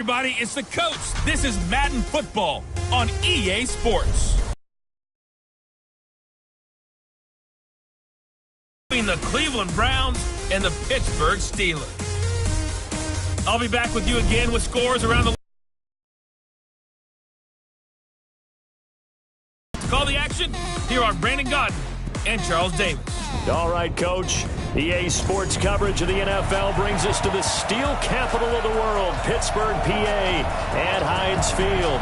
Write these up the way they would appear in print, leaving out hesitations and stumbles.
Everybody, it's the coach. This is Madden Football on EA Sports. Between the Cleveland Browns and the Pittsburgh Steelers. I'll be back with you again with scores around the Call the action. Here are Brandon Godden and Charles Davis. All right, Coach. EA Sports coverage of the NFL brings us to the steel capital of the world, Pittsburgh, PA, at Heinz Field.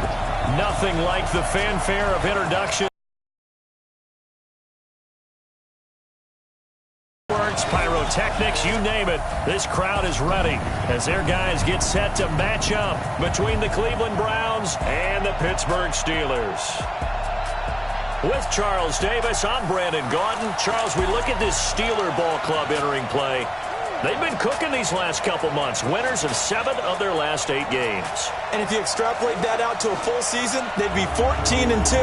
Nothing like the fanfare of introduction. Pyrotechnics, you name it, this crowd is ready as their guys get set to match up between the Cleveland Browns and the Pittsburgh Steelers. With Charles Davis, I'm Brandon Godden. Charles, we look at this Steeler ball club entering play. They've been cooking these last couple months, winners of 7 of their last 8 games. And if you extrapolate that out to a full season, they'd be 14-2.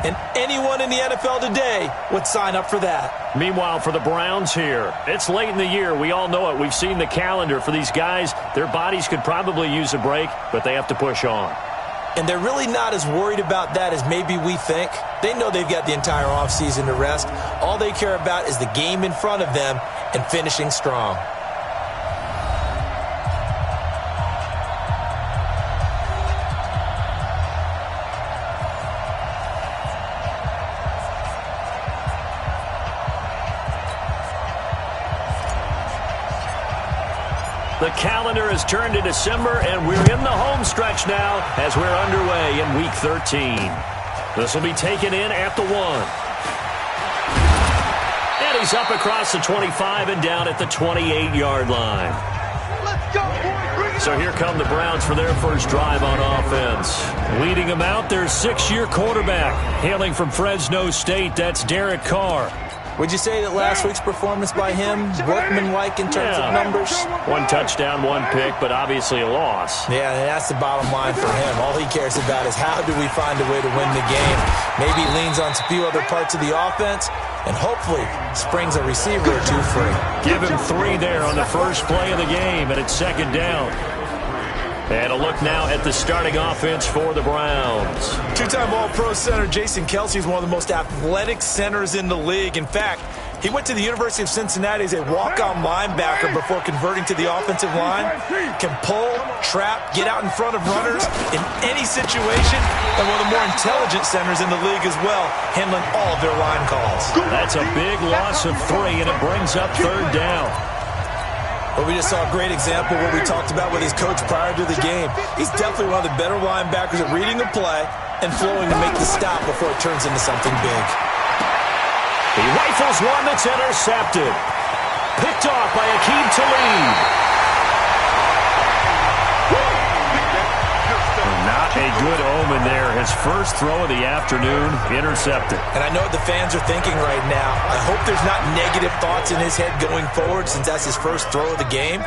And anyone in the NFL today would sign up for that. Meanwhile, for the Browns here, it's late in the year. We all know it. We've seen the calendar for these guys. Their bodies could probably use a break, but they have to push on. And they're really not as worried about that as maybe we think. They know they've got the entire offseason to rest. All they care about is the game in front of them and finishing strong. The calendar has turned to December, and we're in the home stretch now as we're underway in Week 13. This will be taken in at the 1. And he's up across the 25 and down at the 28-yard line. Let's go, boys. So here come the Browns for their first drive on offense. Leading them out, their 6-year quarterback, hailing from Fresno State, that's Derek Carr. Would you say that last week's performance by him, workmanlike in terms of numbers? 1 touchdown, 1 pick, but obviously a loss. Yeah, and that's the bottom line for him. All he cares about is how do we find a way to win the game. Maybe leans on a few other parts of the offense, and hopefully springs a receiver or 2 free. Give him 3 there on the first play of the game, and it's 2nd down. And a look now at the starting offense for the Browns. 2-time All-Pro center Jason Kelce is one of the most athletic centers in the league. In fact, he went to the University of Cincinnati as a walk-on linebacker before converting to the offensive line. Can pull, trap, get out in front of runners in any situation, and one of the more intelligent centers in the league as well, handling all of their line calls. That's a big loss of 3, and it brings up 3rd down. But we just saw a great example of what we talked about with his coach prior to the game. He's definitely one of the better linebackers at reading the play and flowing to make the stop before it turns into something big. He rifles one that's intercepted. Picked off by Aqib Talib. Not a good omen there. His first throw of the afternoon, intercepted. And I know what the fans are thinking right now. I hope there's not negative thoughts in his head going forward since that's his first throw of the game.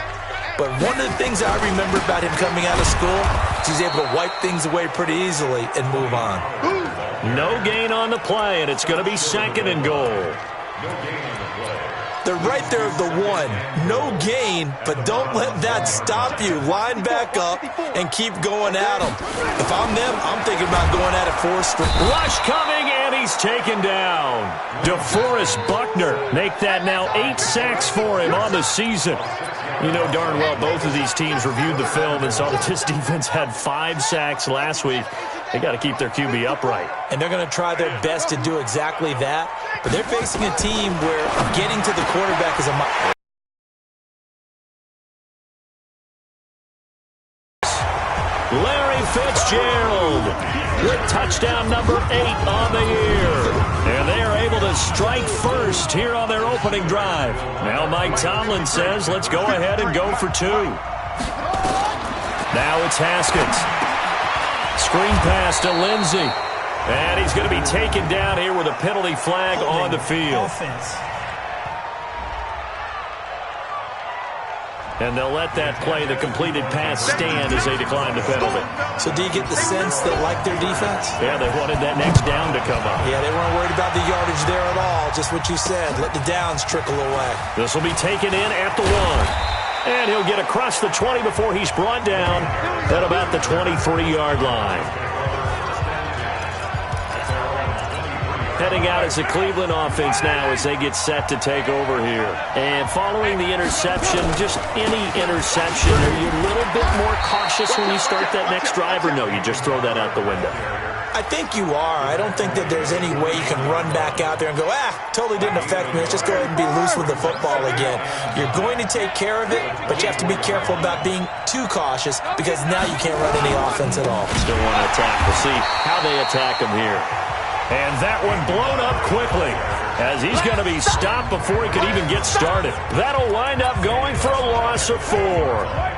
But one of the things I remember about him coming out of school is he's able to wipe things away pretty easily and move on. No gain on the play, and it's going to be 2nd and goal. They're right there at the 1. No gain, but don't let that stop you. Line back up and keep going at them. If I'm them, I'm thinking about going at it 4 straight. Rush coming, and he's taken down. DeForest Buckner make that now 8 sacks for him on the season. You know darn well both of these teams reviewed the film and saw that this defense had 5 sacks last week. They got to keep their QB upright. And they're going to try their best to do exactly that. But they're facing a team where getting to the quarterback is a... Larry Fitzgerald with touchdown number 8 on the year. And they are able to strike first here on their opening drive. Now Mike Tomlin says, let's go ahead and go for 2. Now it's Haskins. Screen pass to Lindsey. And he's going to be taken down here with a penalty flag on the field. And they'll let that play, the completed pass, stand as they decline the penalty. So do you get the sense they like their defense? Yeah, they wanted that next down to come up. Yeah, they weren't worried about the yardage there at all. Just what you said. Let the downs trickle away. This will be taken in at the 1. And he'll get across the 20 before he's brought down at about the 23-yard line. Heading out as the Cleveland offense now as they get set to take over here. And following the interception, just any interception, are you a little bit more cautious when you start that next drive, or no, you just throw that out the window? I think you are. I don't think that there's any way you can run back out there and go, totally didn't affect me. Let's just go ahead and be loose with the football again. You're going to take care of it, but you have to be careful about being too cautious because now you can't run any offense at all. Still want to attack. We'll see how they attack him here. And that one blown up quickly as he's going to be stopped before he could even get started. That'll wind up going for a loss of 4.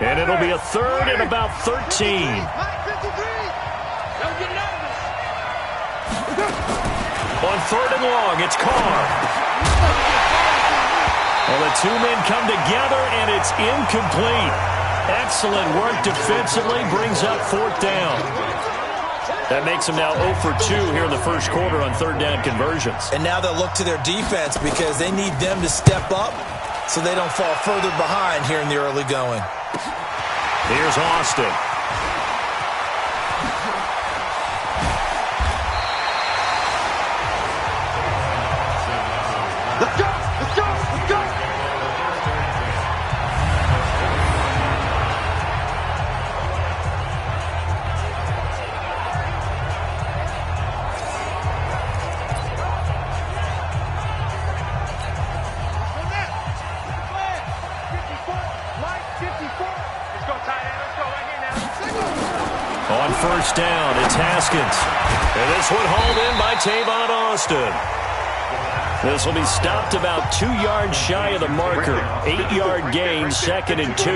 And it'll be a third and about 13. On third and long, it's Carr. Well, the two men come together, and it's incomplete. Excellent work defensively, brings up fourth down. That makes them now 0 for 2 here in the first quarter on third down conversions. And now they'll look to their defense because they need them to step up so they don't fall further behind here in the early going. Here's Austin. Let's go! Let's go! Let's go! On first down, it's Haskins. And this one hauled in by Tavon Austin. This will be stopped about 2 yards shy of the marker. 8-yard gain, second and 2. To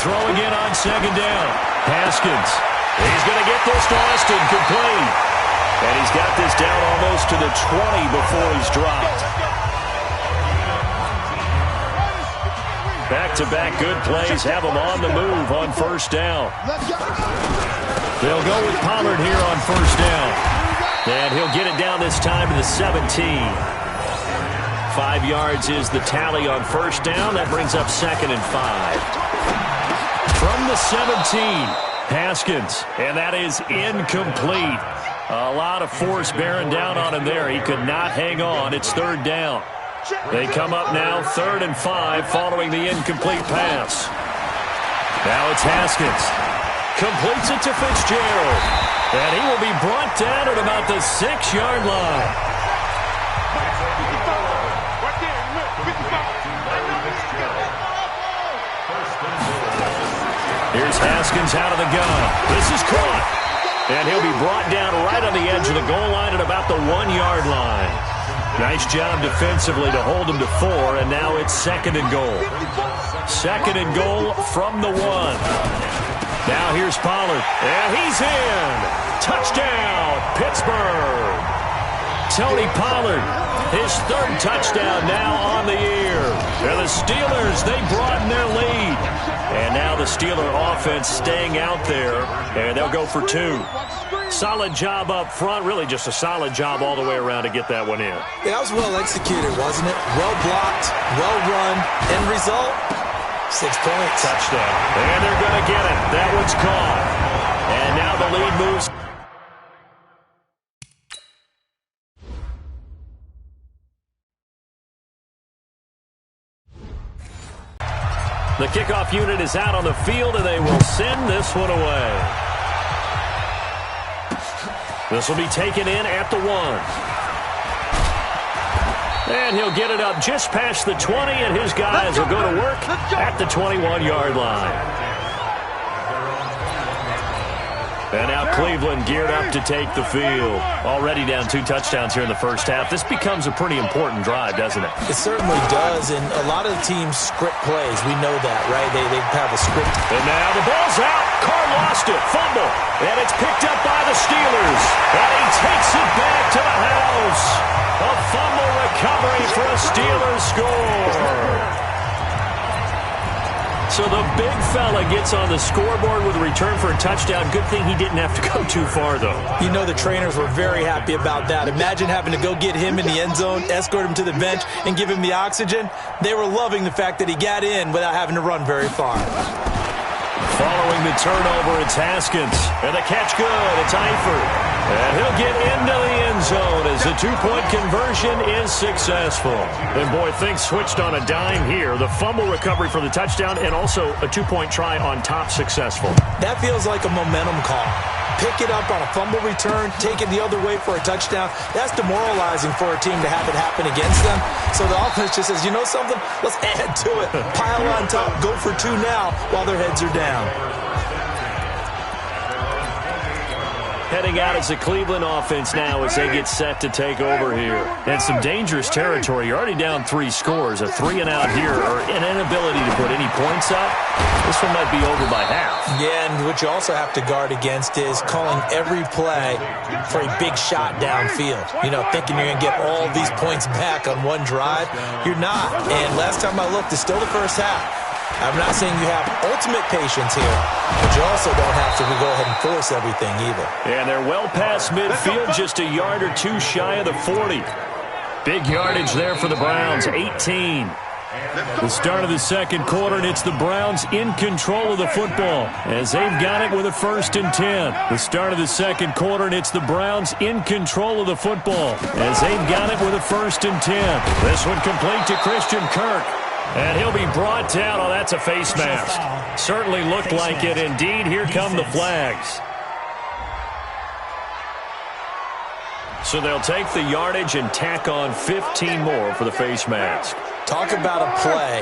throw again on second down. Haskins. He's going to get this to Austin, complete. And he's got this down almost to the 20 before he's dropped. Back-to-back good plays have him on the move on first down. They'll go with Pollard here on first down. And he'll get it down this time to the 17. 5 yards is the tally on first down. That brings up second and 5. From the 17, Haskins. And that is incomplete. A lot of force bearing down on him there. He could not hang on. It's third down. They come up now, third and 5, following the incomplete pass. Now it's Haskins. Completes it to Fitzgerald. And he will be brought down at about the 6-yard line. Here's Haskins out of the gun. This is caught. And he'll be brought down right on the edge of the goal line at about the 1-yard line. Nice job defensively to hold him to 4, and now it's second and goal. Second and goal from the 1. Now here's Pollard, and he's in. Touchdown, Pittsburgh. Tony Pollard, his third touchdown now on the year. And the Steelers, they broaden their lead. And now the Steeler offense staying out there, and they'll go for 2. Solid job up front, really just a solid job all the way around to get that one in. Yeah, that was well executed, wasn't it? Well blocked, well run. End result, 6 points. Touchdown. And they're going to get it. That one's caught. And now the lead moves. The kickoff unit is out on the field, and they will send this one away. This will be taken in at the 1. And he'll get it up just past the 20, and his guys will go to work at the 21-yard line. And now Cleveland geared up to take the field. Already down 2 touchdowns here in the first half. This becomes a pretty important drive, doesn't it? It certainly does, and a lot of the teams script plays. We know that, right? They have a script. And now the ball's out. Carr lost it. Fumble. And it's picked up by the Steelers. And he takes it back to the house. A fumble recovery for a Steelers score. So the big fella gets on the scoreboard with a return for a touchdown. Good thing he didn't have to go too far, though. You know the trainers were very happy about that. Imagine having to go get him in the end zone, escort him to the bench, and give him the oxygen. They were loving the fact that he got in without having to run very far. Following the turnover, it's Haskins. And the catch good. It's Eifert. And he'll get into the end zone as the two-point conversion is successful. And, boy, things switched on a dime here. The fumble recovery for the touchdown and also a two-point try on top successful. That feels like a momentum call. Pick it up on a fumble return, take it the other way for a touchdown. That's demoralizing for a team to have it happen against them. So the offense just says, you know something? Let's add to it. Pile on top, go for two now while their heads are down. Heading out as the Cleveland offense now as they get set to take over here. And some dangerous territory. You're already down 3 scores. A 3-and-out here or an inability to put any points up. This one might be over by half. Yeah, and what you also have to guard against is calling every play for a big shot downfield. You know, thinking you're going to get all these points back on one drive. You're not. And last time I looked, it's still the first half. I'm not saying you have ultimate patience here, but you also don't have to go ahead and force everything either. And they're well past midfield, just a yard or two shy of the 40. Big yardage there for the Browns, 18. The start of the second quarter, and it's the Browns in control of the football as they've got it with a 1st and 10. The start of the second quarter, and it's the Browns in control of the football as they've got it with a 1st and 10. This one complete to Christian Kirk. And he'll be brought down. Oh, that's a face mask. Certainly looked like it. Indeed, here come the flags. So they'll take the yardage and tack on 15 more for the face mask. Talk about a play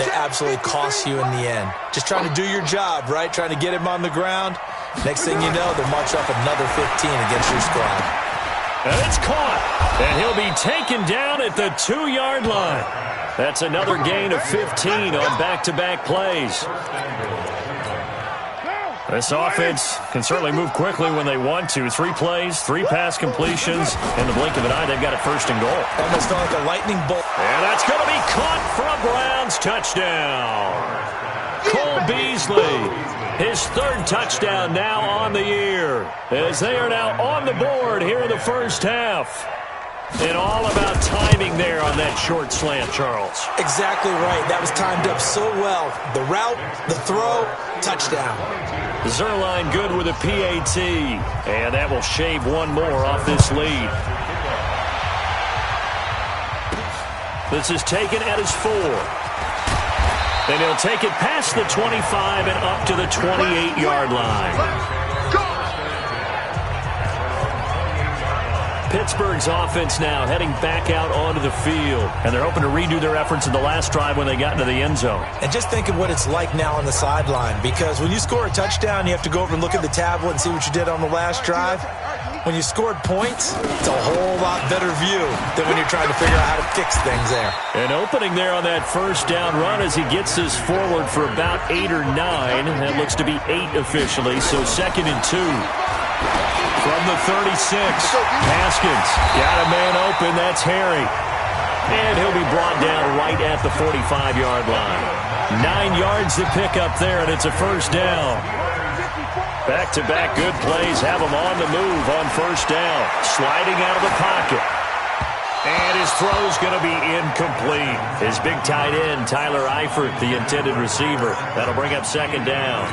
that absolutely costs you in the end. Just trying to do your job, right? Trying to get him on the ground. Next thing you know, they'll march up another 15 against your squad. And it's caught. And he'll be taken down at the 2-yard line. That's another gain of 15 on back-to-back plays. This offense can certainly move quickly when they want to. 3 plays, 3 pass completions. In the blink of an eye, they've got a 1st and goal. Almost felt like a lightning bolt. And that's going to be caught for a Browns touchdown. Cole Beasley, his 3rd touchdown now on the year, as they are now on the board here in the first half. And all about timing there on that short slant, Charles. Exactly right. That was timed up so well. The route, the throw, touchdown. Zerline good with a PAT. And that will shave one more off this lead. This is taken at his 4. And he'll take it past the 25 and up to the 28-yard line. Pittsburgh's offense now heading back out onto the field. And they're hoping to redo their efforts in the last drive when they got into the end zone. And just think of what it's like now on the sideline. Because when you score a touchdown, you have to go over and look at the tablet and see what you did on the last drive. When you scored points, it's a whole lot better view than when you're trying to figure out how to fix things there. An opening there on that first down run as he gets this forward for about 8 or 9. That looks to be 8 officially, so 2nd and 2. From the 36, Haskins got a man open. That's Harry. And he'll be brought down right at the 45-yard line. 9 yards to pick up there, and it's a 1st down. Back-to-back good plays have him on the move on 1st down. Sliding out of the pocket. And his throw's going to be incomplete. His big tight end, Tyler Eifert, the intended receiver. That'll bring up 2nd down.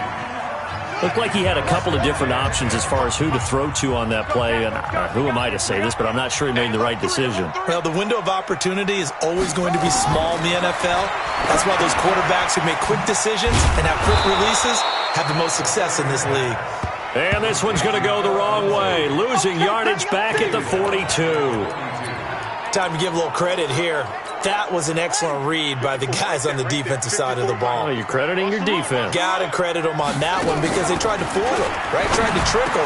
Looked like he had a couple of different options as far as who to throw to on that play. And who am I to say this, but I'm not sure he made the right decision. Well, the window of opportunity is always going to be small in the NFL. That's why those quarterbacks who make quick decisions and have quick releases have the most success in this league. And this one's going to go the wrong way. Losing yardage back at the 42. Time to give a little credit here. That was an excellent read by the guys on the defensive side of the ball. Oh, you're crediting your defense. Got to credit them on that one because they tried to fool him, right? Tried to trick him.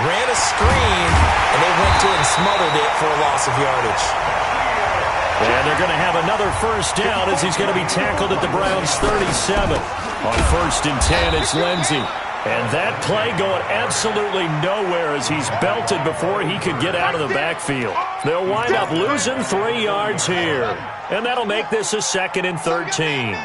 Ran a screen, and they went to it and smothered it for a loss of yardage. And they're going to have another 1st down as he's going to be tackled at the Browns' 37. On 1st and 10, it's Lindsey. And that play going absolutely nowhere as he's belted before he could get out of the backfield. They'll wind up losing 3 yards here. And that'll make this a 2nd and 13.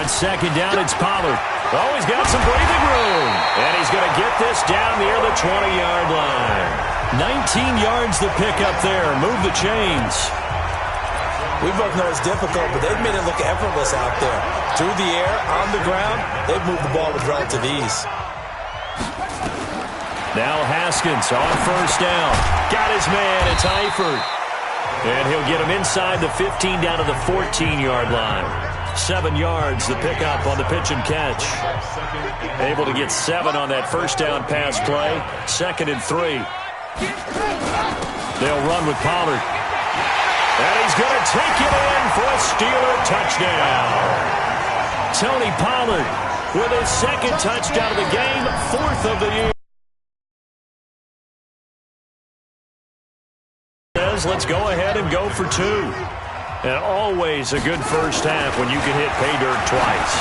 On second down, it's Pollard. Oh, he's got some breathing room. And he's going to get this down near the 20-yard line. 19 yards to pick up there. Move the chains. We both know it's difficult, but they've made it look effortless out there. Through the air, on the ground, they've moved the ball with relative ease. Now Haskins on first down. Got his man. It's Eifert. And he'll get him inside the 15 down to the 14-yard line. 7 yards the pickup on the pitch and catch. Able to get 7 on that first down pass play. 2nd and 3. They'll run with Pollard. And he's going to take it in for a Steeler touchdown. Tony Pollard with his 2nd touchdown of the game, 4th of the year. Let's go ahead and go for 2. And always a good first half when you can hit pay dirt twice.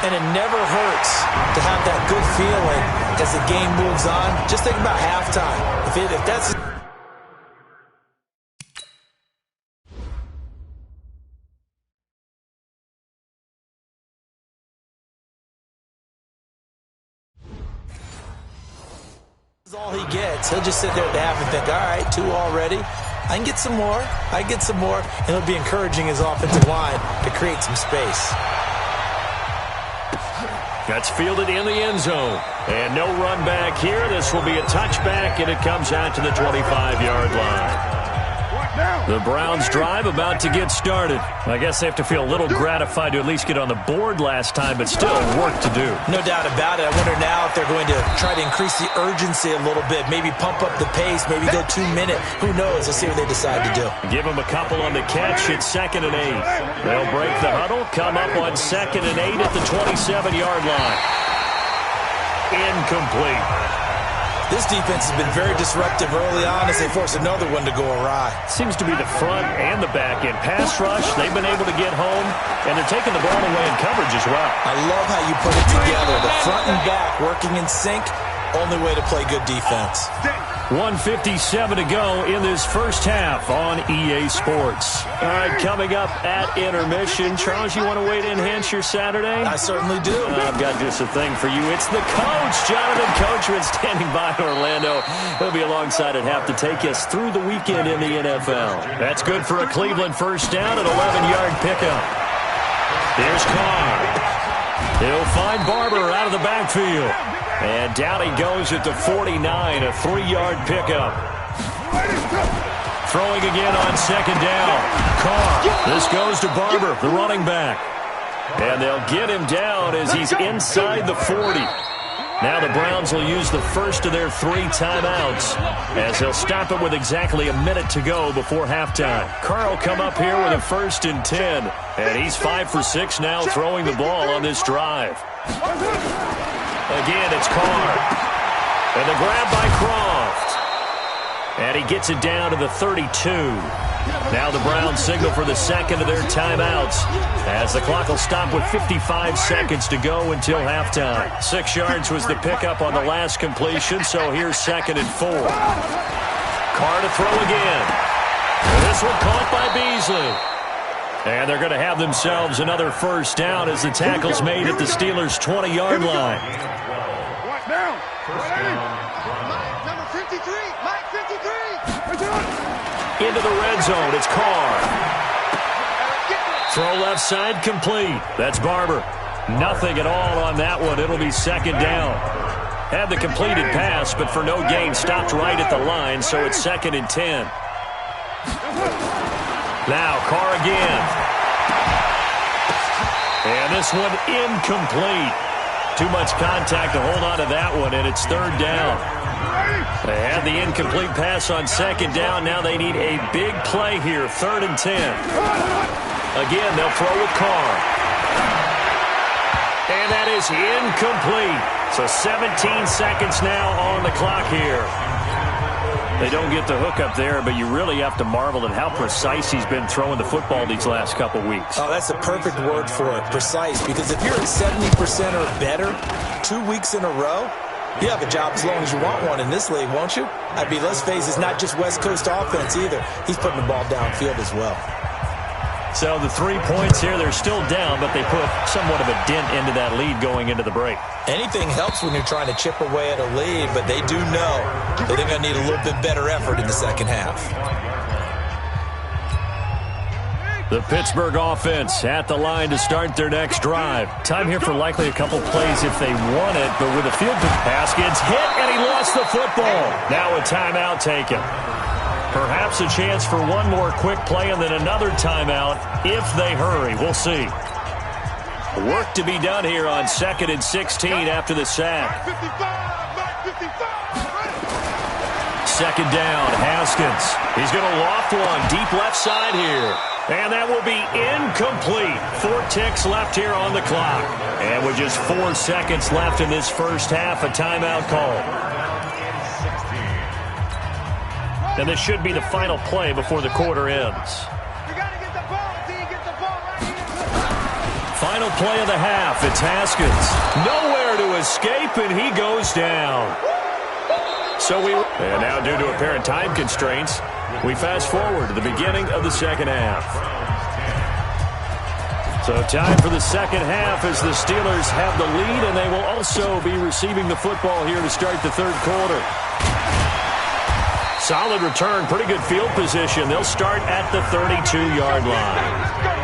And it never hurts to have that good feeling as the game moves on. Just think about halftime. If that's... all he gets, he'll just sit there at the half and think, all right, 2 already. I can get some more. I can get some more. And it'll be encouraging his offensive line to create some space. That's fielded in the end zone. And no run back here. This will be a touchback, and it comes out to the 25-yard line. The Browns drive about to get started. I guess they have to feel a little gratified to at least get on the board last time, but still work to do. No doubt about it. I wonder now if they're going to try to increase the urgency a little bit, maybe pump up the pace, maybe go 2-minute. Who knows? Let's see what they decide to do. Give them a couple on the catch. It's 2nd and 8. They'll break the huddle, come up on 2nd and 8 at the 27-yard line. Incomplete. This defense has been very disruptive early on as they force another one to go awry. Seems to be the front and the back end. Pass rush, they've been able to get home, and they're taking the ball away in coverage as well. I love how you put it together. The front and back working in sync, only way to play good defense. 1:57 to go in this first half on EA Sports. All right, coming up at intermission. Charles, you want a way to enhance your Saturday? I certainly do. I've got just a thing for you. It's the coach, Jonathan Coachman, standing by in Orlando. He'll be alongside at half to take us through the weekend in the NFL. That's good for a Cleveland first down, an 11-yard pickup. Here's Carr. He'll find Barber out of the backfield. And down he goes at the 49, a 3-yard pickup. Throwing again on 2nd down. Carr. This goes to Barber, the running back. And they'll get him down as he's inside the 40. Now the Browns will use the first of their 3 timeouts as they'll stop it with exactly a minute to go before halftime. Carr will come up here with a 1st and 10. And he's 5 for 6 now throwing the ball on this drive. Again, it's Carr. And the grab by Croft. And he gets it down to the 32. Now the Browns signal for the 2nd of their timeouts as the clock will stop with 55 seconds to go until halftime. 6 yards was the pickup on the last completion, so here's 2nd and 4. Carr to throw again. And this one caught by Beasley. And they're going to have themselves another first down as the tackle's made at the Steelers' 20-yard line. Number 53, Mike 53. Into the red zone, it's Carr. Throw left side, complete. That's Barber. Nothing at all on that one. It'll be 2nd down. Had the completed pass, but for no gain, stopped right at the line, so it's 2nd and 10. Now Carr again. And this one incomplete. Too much contact to hold on to that one, and it's 3rd down. They had the incomplete pass on 2nd down. Now they need a big play here, 3rd and 10. Again, they'll throw with Carr. And that is incomplete. So 17 seconds now on the clock here. They don't get the hook up there, but you really have to marvel at how precise he's been throwing the football these last couple weeks. Oh, that's a perfect word for it, precise, because if you're at 70% or better 2 weeks in a row, you have a job as long as you want one in this league, won't you? I mean, let's face it, it's not just West Coast offense either. He's putting the ball downfield as well. So the 3 points here, they're still down, but they put somewhat of a dent into that lead going into the break. Anything helps when you're trying to chip away at a lead, but they do know that they're going to need a little bit better effort in the second half. The Pittsburgh offense at the line to start their next drive. Time here for likely a couple plays if they want it, but with a field pass gets hit, and he lost the football. Now a timeout taken. Perhaps a chance for one more quick play and then another timeout if they hurry. We'll see. Work to be done here on 2nd and 16 after the sack. Second down, Haskins. He's going to loft one deep left side here. And that will be incomplete. 4 ticks left here on the clock. And with just 4 seconds left in this first half, a timeout call. And this should be the final play before the quarter ends. Final play of the half. It's Haskins. Nowhere to escape, and he goes down. And now, due to apparent time constraints, we fast forward to the beginning of the second half. So time for the second half as the Steelers have the lead, and they will also be receiving the football here to start the third quarter. Solid return, pretty good field position. They'll start at the 32-yard line.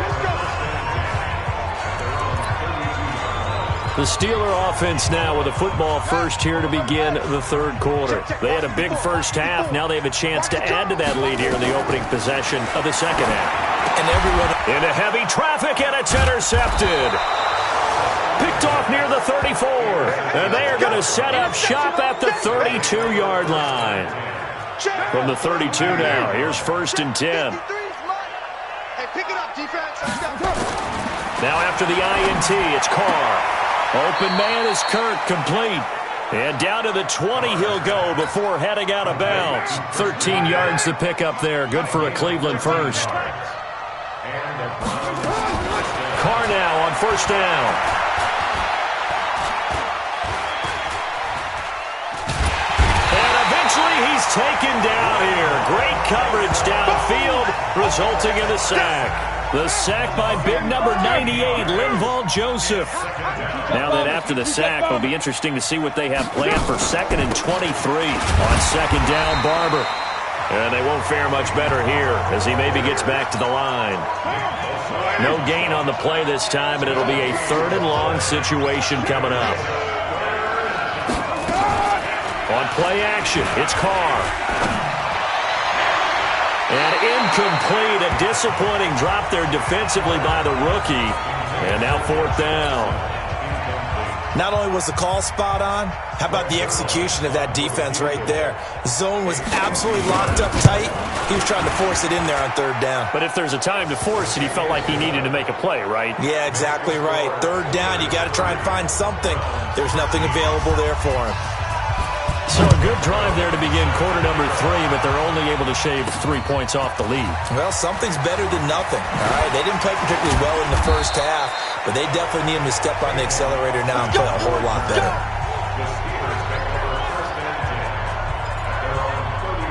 The Steeler offense now with a football first here to begin the third quarter. They had a big first half. Now they have a chance to add to that lead here in the opening possession of the second half. And everyone into heavy traffic, and it's intercepted. Picked off near the 34. And they are going to set up shop at the 32-yard line. From the 32 now, here's 1st and 10. Now after the INT, it's Carr. Open man is Kirk, complete. And down to the 20 he'll go before heading out of bounds. 13 yards to pick up there. Good for a Cleveland first. Carr now on 1st down. And eventually he's taken down here. Great coverage downfield, resulting in a sack. The sack by big number 98, Linval Joseph. Now that after the sack, it'll be interesting to see what they have planned for 2nd and 23. On 2nd down, Barber. And they won't fare much better here as he maybe gets back to the line. No gain on the play this time, and it'll be a 3rd and long situation coming up. On play action, it's Carr. And incomplete, a disappointing drop there defensively by the rookie. And now 4th down. Not only was the call spot on, how about the execution of that defense right there? The zone was absolutely locked up tight. He was trying to force it in there on 3rd down. But if there's a time to force it, he felt like he needed to make a play, right? Yeah, exactly right. 3rd down, you got to try and find something. There's nothing available there for him. So a good drive there to begin quarter number 3, but they're only able to shave 3 points off the lead. Well, something's better than nothing. All right, they didn't play particularly well in the first half, but they definitely need him to step on the accelerator now and play a whole lot better.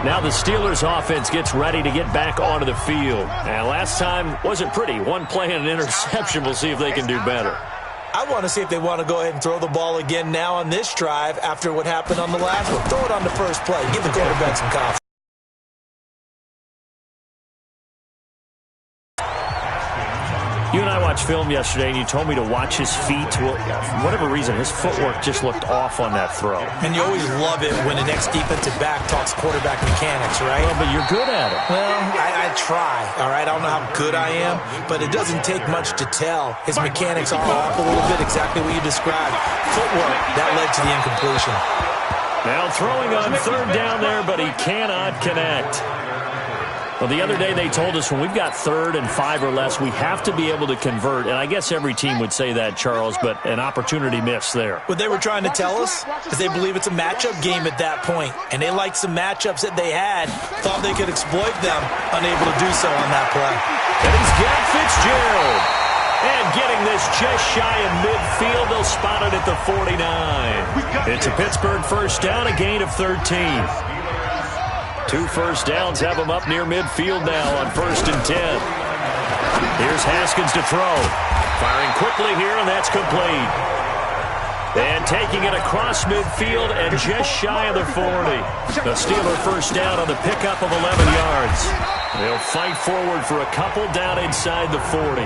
Now the Steelers offense gets ready to get back onto the field. And last time wasn't pretty. One play and an interception. We'll see if they can do better. I want to see if they want to go ahead and throw the ball again now on this drive after what happened on the last one. Throw it on the first play. Give the quarterback some confidence. You and I watched film yesterday, and you told me to watch his feet. Well, for whatever reason, his footwork just looked off on that throw. And you always love it when the next defensive back talks quarterback mechanics, right? Well, but you're good at it. Well, I try, all right? I don't know how good I am, but it doesn't take much to tell. His mechanics are off a little bit, exactly what you described. Footwork, that led to the incompletion. Now throwing on 3rd down there, but he cannot connect. Well, the other day they told us when we've got 3rd and 5 or less, we have to be able to convert. And I guess every team would say that, Charles, but an opportunity missed there. What they were trying to tell us is they believe it's a matchup game at that point. And they liked some matchups that they had, thought they could exploit them, unable to do so on that play. And he's got Fitzgerald. And getting this just shy of midfield, they'll spot it at the 49. It's a Pittsburgh first down, a gain of 13. 2 first downs have them up near midfield now on 1st and 10. Here's Haskins to throw. Firing quickly here, and that's complete. And taking it across midfield and just shy of the 40. The Steeler first down on the pickup of 11 yards. They'll fight forward for a couple down inside the 40.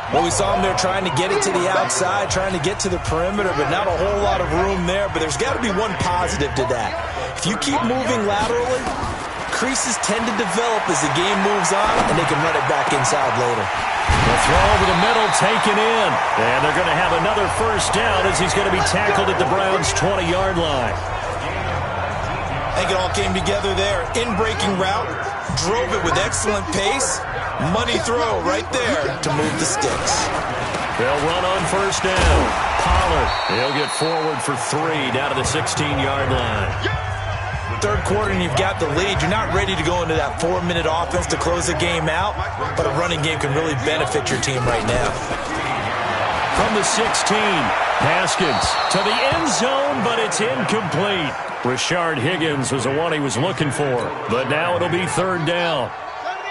Well, we saw them there trying to get it to the outside, trying to get to the perimeter, but not a whole lot of room there. But there's got to be one positive to that. If you keep moving laterally, creases tend to develop as the game moves on, and they can run it back inside later. The throw over the middle taken in. And they're going to have another first down as he's going to be tackled at the Browns' 20-yard line. I think it all came together there. In-breaking route, drove it with excellent pace. Money throw right there to move the sticks. They'll run on first down. Pollard, he'll get forward for 3 down to the 16-yard line. Third quarter and you've got the lead. You're not ready to go into that 4-minute offense to close the game out, but a running game can really benefit your team right now. From the 16, Haskins to the end zone, but it's incomplete. Rashard Higgins was the one he was looking for, but now it'll be third down.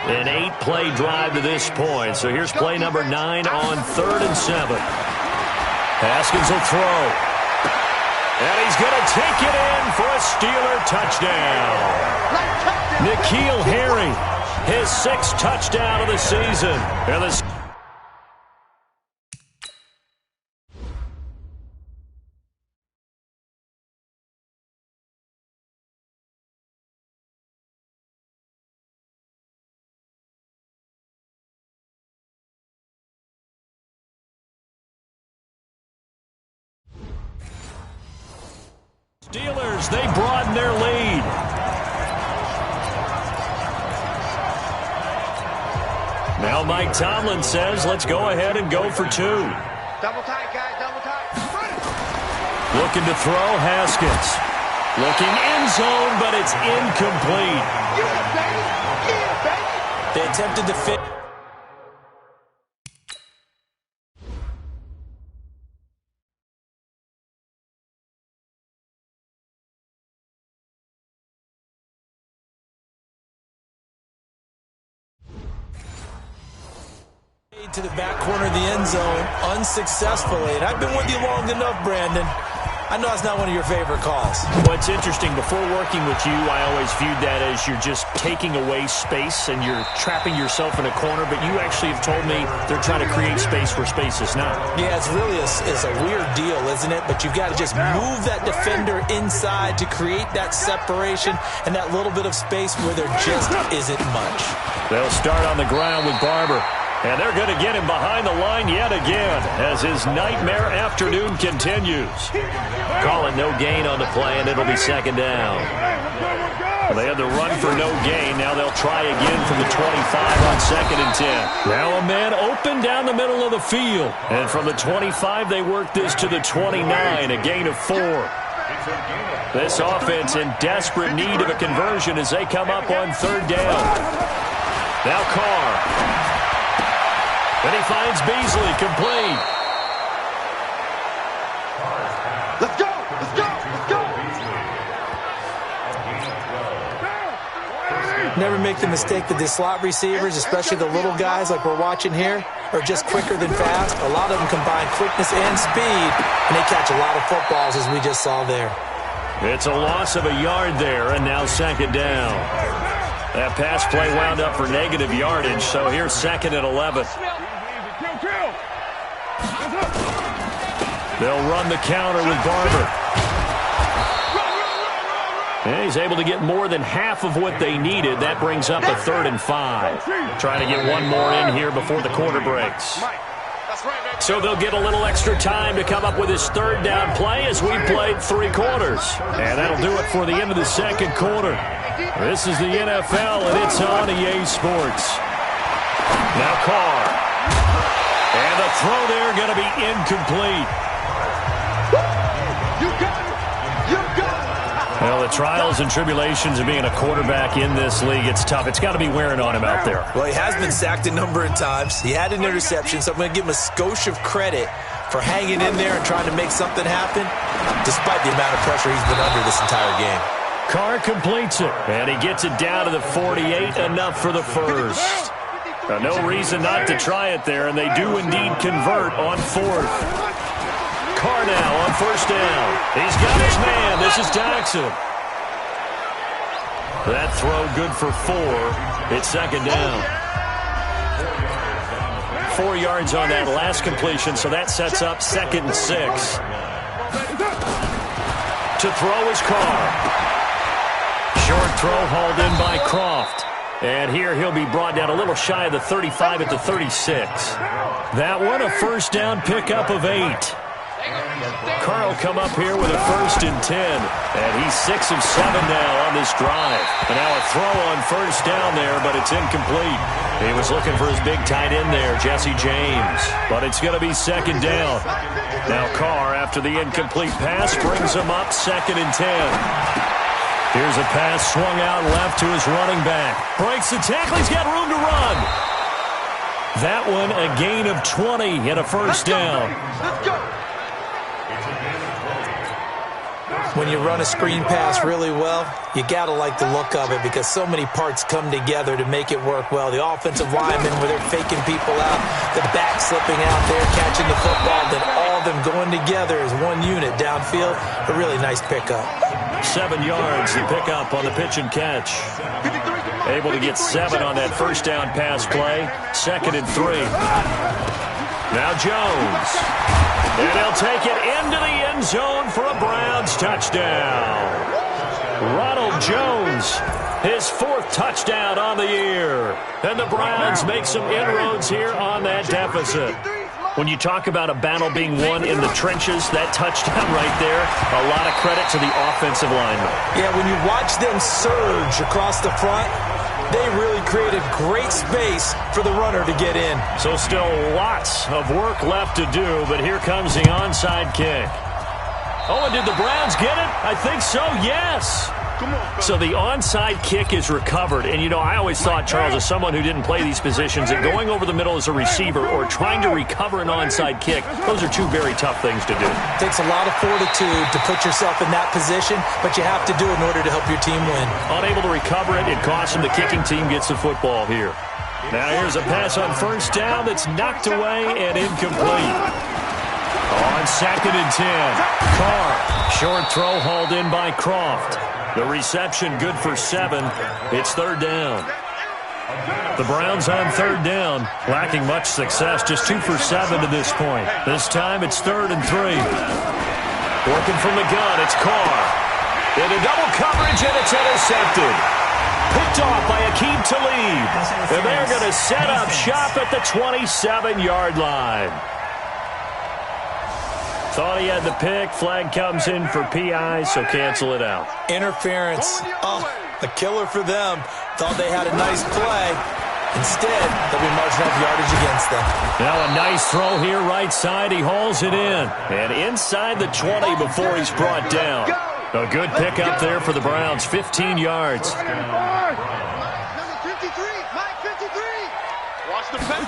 An 8-play drive to this point. So here's play number 9 on 3rd and 7. Haskins will throw. And he's going to take it in for a Steeler touchdown. N'Keal Harry, his 6th touchdown of the season. And the Steelers, they broaden their lead. Now Mike Tomlin says, let's go ahead and go for 2. Double tight, guys, double tight. Looking to throw, Haskins. Looking end zone, but it's incomplete. Yeah, baby. Yeah, baby. They attempted to fit. To the back corner of the end zone unsuccessfully. And I've been with you long enough, Brandon. I know it's not one of your favorite calls. Well, it's interesting. Before working with you, I always viewed that as you're just taking away space and you're trapping yourself in a corner. But you actually have told me they're trying to create space where space is not. Yeah, it's really a weird deal, isn't it? But you've got to just move that defender inside to create that separation and that little bit of space where there just isn't much. They'll start on the ground with Barber. And they're going to get him behind the line yet again as his nightmare afternoon continues. Call it no gain on the play, and it'll be second down. Well, they had the run for no gain. Now they'll try again from the 25 on 2nd and 10. Now a man open down the middle of the field. And from the 25, they work this to the 29, a gain of 4. This offense in desperate need of a conversion as they come up on 3rd down. Now Carr. And he finds Beasley complete. Let's go! Let's go! Let's go! Never make the mistake that the slot receivers, especially the little guys like we're watching here, are just quicker than fast. A lot of them combine quickness and speed, and they catch a lot of footballs, as we just saw there. It's a loss of a yard there, and now 2nd down. That pass play wound up for negative yardage, so here's 2nd and 11. They'll run the counter with Barber. And he's able to get more than half of what they needed. That brings up a 3rd and 5. Trying to get one more in here before the quarter breaks. So they'll get a little extra time to come up with his 3rd down play as we played 3 quarters. And that'll do it for the end of the 2nd quarter. This is the NFL, and it's on EA Sports. Now Carr. And the throw there going to be incomplete. You got it! You got it! Well, the trials and tribulations of being a quarterback in this league, it's tough. It's got to be wearing on him out there. Well, he has been sacked a number of times. He had an interception, so I'm going to give him a skosh of credit for hanging in there and trying to make something happen, despite the amount of pressure he's been under this entire game. Carr completes it, and he gets it down to the 48, enough for the first. No reason not to try it there, and they do indeed convert on fourth. Carr now on first down. He's got his man. This is Jackson. That throw good for 4. It's second down. 4 yards on that last completion, so that sets up 2nd and 6. To throw is Carr. Short throw hauled in by Croft. And here he'll be brought down a little shy of the 35 at the 36. That one a first down pickup of 8. Carr will come up here with a 1st and 10. And he's 6 of 7 now on this drive. And now a throw on first down there, but it's incomplete. He was looking for his big tight end there, Jesse James. But it's going to be 2nd down. Now Carr, after the incomplete pass, brings him up 2nd and 10. Here's a pass swung out left to his running back. Breaks the tackle. He's got room to run. That one a gain of 20 and a first down. Let's go. When you run a screen pass really well, you got to like the look of it because so many parts come together to make it work well. The offensive linemen, where they're faking people out, the back slipping out there, catching the football, then all of them going together as one unit downfield. A really nice pickup. 7 yards, the pickup on the pitch and catch. Able to get 7 on that first down pass play. 2nd and 3. Now Jones. And he'll take it into the end zone for a Browns touchdown. Ronald Jones, his 4th touchdown on the year. And the Browns make some inroads here on that deficit. When you talk about a battle being won in the trenches, that touchdown right there, a lot of credit to the offensive linemen. Yeah, when you watch them surge across the front, they really created great space for the runner to get in. So still lots of work left to do, but here comes the onside kick. Oh, and did the Browns get it? I think so, yes. So the onside kick is recovered. And, you know, I always thought, Charles, as someone who didn't play these positions, that going over the middle as a receiver or trying to recover an onside kick, those are 2 very tough things to do. It takes a lot of fortitude to put yourself in that position, but you have to do it in order to help your team win. Unable to recover it, it costs him. The kicking team gets the football here. Now here's a pass on first down that's knocked away and incomplete. On 2nd and 10, Carr. Short throw hauled in by Croft. The reception good for 7. It's 3rd down. The Browns on 3rd down, lacking much success, just 2 for 7 to this point. This time it's 3rd and 3. Working from the gun, it's Carr. Into double coverage, and it's intercepted. Picked off by Aqib Talib. And they're going to set up shop at the 27-yard line. Thought he had the pick. Flag comes in for PI, so cancel it out. Interference. Oh, a killer for them. Thought they had a nice play. Instead, they'll be marching off yardage against them. Now a nice throw here right side. He hauls it in. And inside the 20 before he's brought down. A good pick up there for the Browns. 15 yards. Number 53, Mike 53. Watch the pen.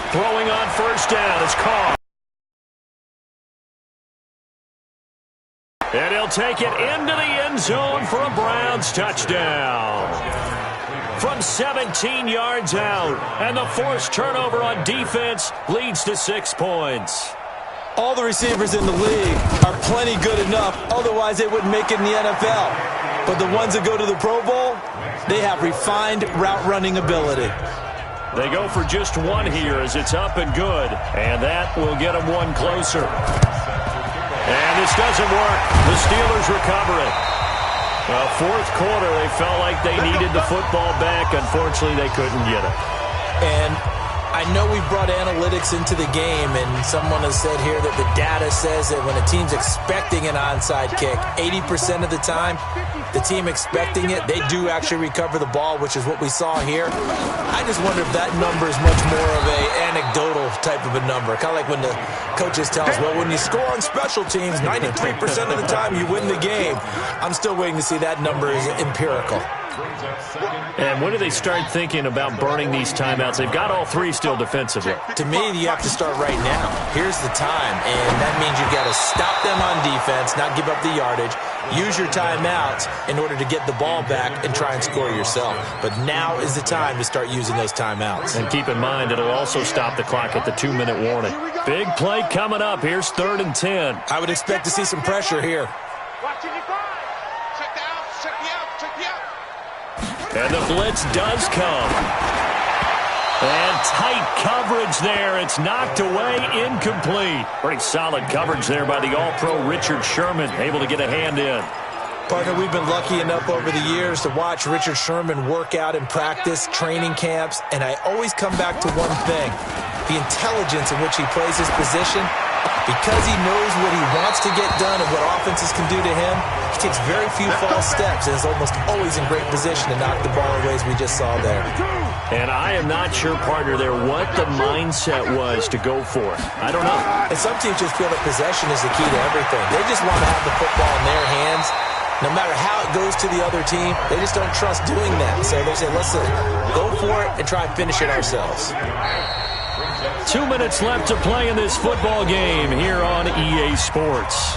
Throwing on first down is Carr. And he'll take it into the end zone for a Browns touchdown. From 17 yards out. And the forced turnover on defense leads to 6 points. All the receivers in the league are plenty good enough. Otherwise, they wouldn't make it in the NFL. But the ones that go to the Pro Bowl, they have refined route running ability. They go for just 1 here as it's up and good. And that will get them 1 closer. And this doesn't work. The Steelers recover it. Well, 4th quarter, they felt like they needed the football back. Unfortunately, they couldn't get it. And I know we've brought analytics into the game, and someone has said here that the data says that when a team's expecting an onside kick, 80% of the time, the team expecting it, they do actually recover the ball, which is what we saw here. I just wonder if that number is much more of a anecdotal type of a number. Kind of like when the coaches tell us, well, when you score on special teams, 93% of the time you win the game. I'm still waiting to see that number is empirical. And when do they start thinking about burning these timeouts? They've got all three still defensively. To me, you have to start right now. Here's the time, and that means you've got to stop them on defense, not give up the yardage, use your timeouts in order to get the ball back and try and score yourself. But now is the time to start using those timeouts. And keep in mind, it'll also stop the clock at the 2-minute warning. Big play coming up. Here's 3rd and 10. I would expect to see some pressure here. And the blitz does come. And tight coverage there. It's knocked away, incomplete. Pretty solid coverage there by the All-Pro Richard Sherman, able to get a hand in. Partner, we've been lucky enough over the years to watch Richard Sherman work out in practice, training camps, and I always come back to one thing, the intelligence in which he plays his position. Because he knows what he wants to get done and what offenses can do to him, he takes very few false steps and is almost always in great position to knock the ball away as we just saw there. And I am not sure, partner, there what the mindset was to go for it. I don't know. And some teams just feel that possession is the key to everything. They just want to have the football in their hands. No matter how it goes to the other team, they just don't trust doing that. So they say, listen, go for it and try and finish it ourselves. 2 minutes left to play in this football game here on EA Sports.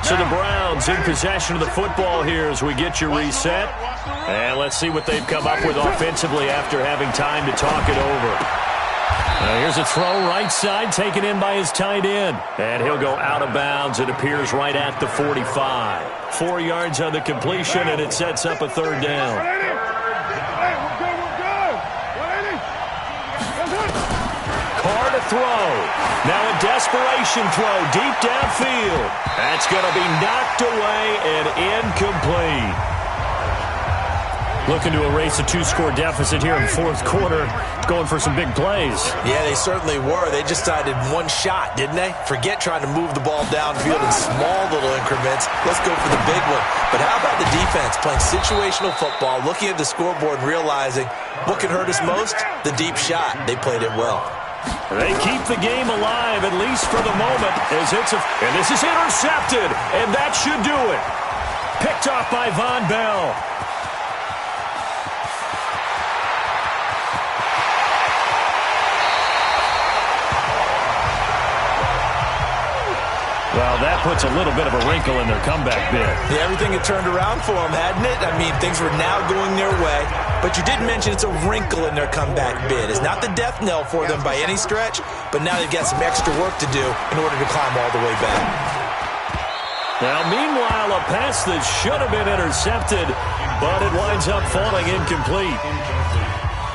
So the Browns in possession of the football here as we get you reset. And let's see what they've come up with offensively after having time to talk it over. Here's a throw right side taken in by his tight end. And he'll go out of bounds. It appears right at the 45. 4 yards on the completion, and it sets up a 3rd down. Throw. Now a desperation throw deep downfield. That's going to be knocked away and incomplete. Looking to erase a 2-score deficit here in the 4th quarter. Going for some big plays. Yeah, they certainly were. They just decided one shot, didn't they? Forget trying to move the ball downfield in small little increments. Let's go for the big one. But how about the defense playing situational football, looking at the scoreboard and realizing what can hurt us most? The deep shot. They played it well. They keep the game alive, at least for the moment, as and this is intercepted, and that should do it. Picked off by Von Bell. Well, that puts a little bit of a wrinkle in their comeback bid. Yeah, everything had turned around for them, hadn't it? I mean, things were now going their way. But you did mention it's a wrinkle in their comeback bid. It's not the death knell for them by any stretch, but now they've got some extra work to do in order to climb all the way back. Now, meanwhile, a pass that should have been intercepted, but it winds up falling incomplete.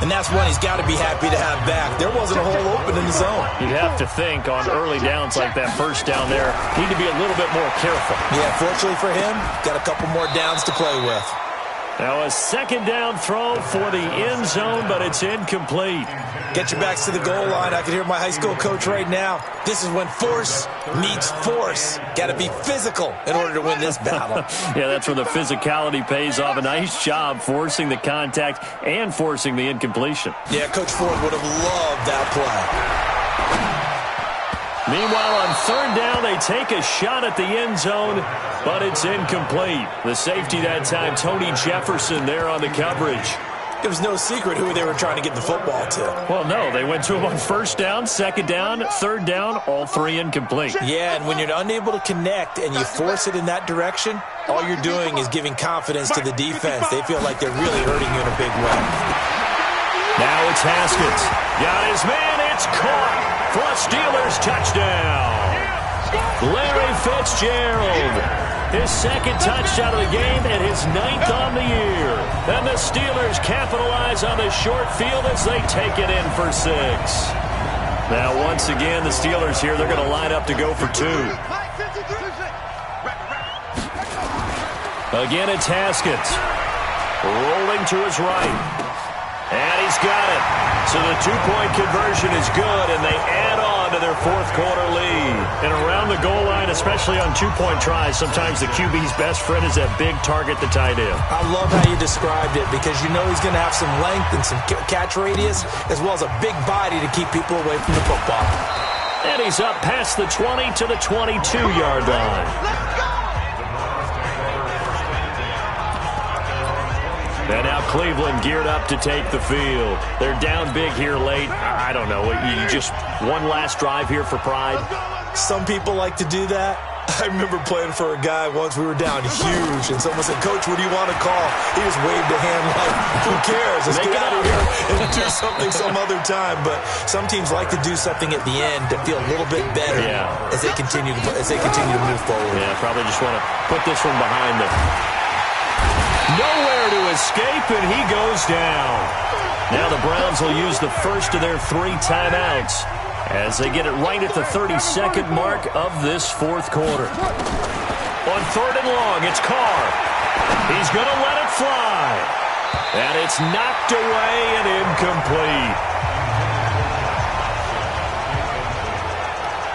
And that's one he's got to be happy to have back. There wasn't a hole open in the zone. You'd have to think on early downs like that first down there, need to be a little bit more careful. Yeah, fortunately for him, got a couple more downs to play with. Now a 2nd down throw for the end zone, but it's incomplete. Get your backs to the goal line. I can hear my high school coach right now. This is when force meets force. Got to be physical in order to win this battle. Yeah, that's where the physicality pays off. A nice job forcing the contact and forcing the incompletion. Yeah, Coach Ford would have loved that play. Meanwhile, on 3rd down, they take a shot at the end zone, but it's incomplete. The safety that time, Tony Jefferson, there on the coverage. It was no secret who they were trying to get the football to. Well, no, they went to him on 1st down, 2nd down, 3rd down, all 3 incomplete. Yeah, and when you're unable to connect and you force it in that direction, all you're doing is giving confidence to the defense. They feel like they're really hurting you in a big way. Now it's Haskins. Got his man, it's caught for a Steelers touchdown. Larry Fitzgerald, his 2nd touchdown of the game and his 9th on the year. And the Steelers capitalize on the short field as they take it in for 6. Now, once again, the Steelers here, they're going to line up to go for 2. Again, it's Haskins. Rolling to his right. And he's got it. So the 2-point conversion is good, and they add on to their 4th quarter lead. And around the goal line, especially on 2-point tries, sometimes the QB's best friend is that big target, the tight end. I love how you described it because you know he's going to have some length and some catch radius as well as a big body to keep people away from the football. And he's up past the 20 to the 22-yard line. And now Cleveland geared up to take the field. They're down big here late. I don't know. You just one last drive here for pride. Some people like to do that. I remember playing for a guy once. We were down huge, and someone said, "Coach, what do you want to call?" He just waved a hand like, "Who cares? Let's get out of here and do something some other time." But some teams like to do something at the end to feel a little bit better as they continue to move forward. Yeah, probably just want to put this one behind them. Nowhere to escape, and he goes down. Now the Browns will use the first of their 3 timeouts as they get it right at the 32nd mark of this fourth quarter. On 3rd and long, it's Carr. He's going to let it fly. And it's knocked away and incomplete.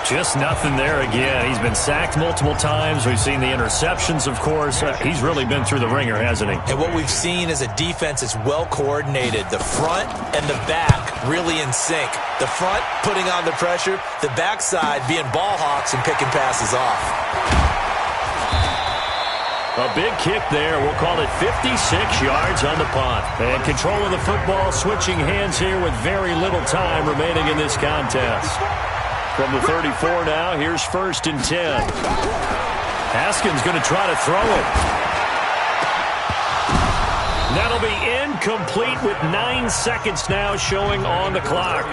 Just nothing there again. He's been sacked multiple times. We've seen the interceptions, of course. He's really been through the ringer, hasn't he? And what we've seen is a defense that's well coordinated. The front and the back really in sync. The front putting on the pressure, the backside being ball hawks and picking passes off. A big kick there. We'll call it 56 yards on the punt. And control of the football switching hands here with very little time remaining in this contest. From the 34 now, here's 1st and 10. Haskins going to try to throw it. That'll be incomplete with 9 seconds now showing on the clock.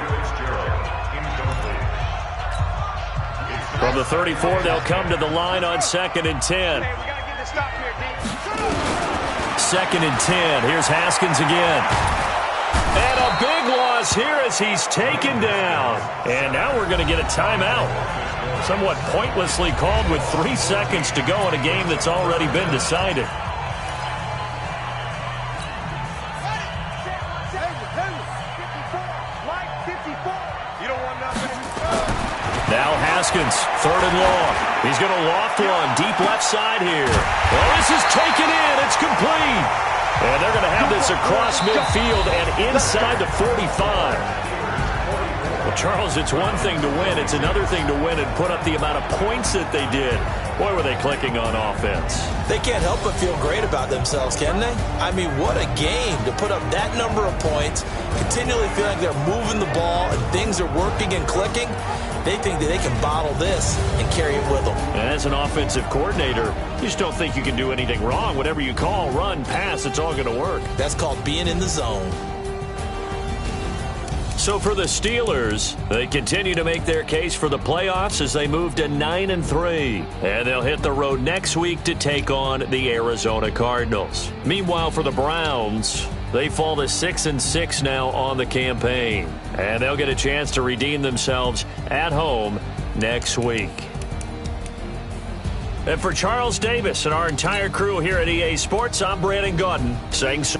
From the 34, they'll come to the line on 2nd and 10. 2nd and 10. Here's Haskins again. And a big loss here as he's taken down. And now we're going to get a timeout. Somewhat pointlessly called with 3 seconds to go in a game that's already been decided. Now Haskins, 3rd and long. He's going to loft one deep left side here. Well, this is taken in. It's complete. And they're going to have this across midfield and inside the 45. Well, Charles, it's one thing to win. It's another thing to win and put up the amount of points that they did. Boy, were they clicking on offense. They can't help but feel great about themselves, can they? I mean, what a game to put up that number of points, continually feeling like they're moving the ball and things are working and clicking. They think that they can bottle this and carry it with them. And as an offensive coordinator, you just don't think you can do anything wrong. Whatever you call, run, pass, it's all going to work. That's called being in the zone. So for the Steelers, they continue to make their case for the playoffs as they move to 9-3. And they'll hit the road next week to take on the Arizona Cardinals. Meanwhile, for the Browns, they fall to 6-6 now on the campaign. And they'll get a chance to redeem themselves at home next week. And for Charles Davis and our entire crew here at EA Sports, I'm Brandon Gaudin saying so.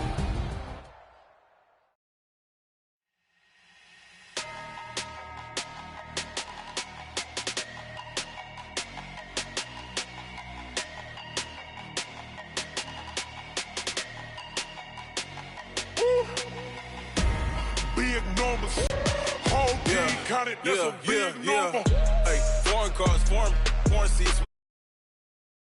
Whole team counted, that's a big number. Hey, foreign cars, foreign seats.